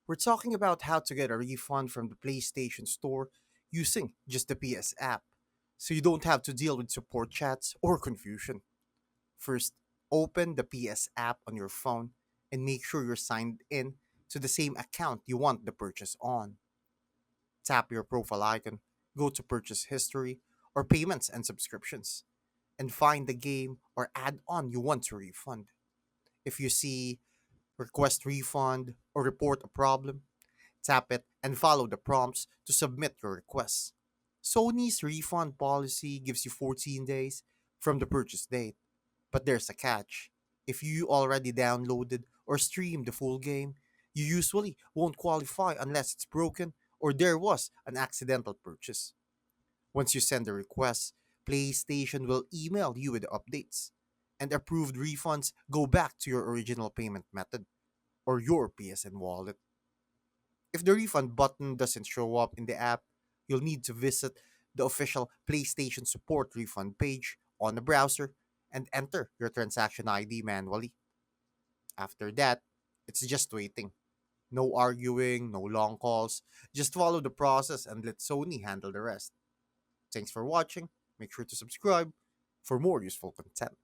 We're talking about how to get a refund from the PlayStation Store using just the PS app, so you don't have to deal with support chats or confusion. First, open the PS app on your phone and make sure you're signed in to the same account you want the purchase on. Tap your profile icon, go to purchase history or payments and subscriptions, and find the game or add on you want to refund. If you see request refund or report a problem, tap it and follow the prompts to submit your request. Sony's refund policy gives you 14 days from the purchase date, but there's a catch. If you already downloaded or streamed the full game, you usually won't qualify unless it's broken or there was an accidental purchase. Once you send the request, PlayStation will email you with the updates, and approved refunds go back to your original payment method or your PSN wallet. If the refund button doesn't show up in the app, you'll need to visit the official PlayStation support refund page on the browser and enter your transaction ID manually. After that, it's just waiting. No arguing, no long calls. Just follow the process and let Sony handle the rest. Thanks for watching. Make sure to subscribe for more useful content.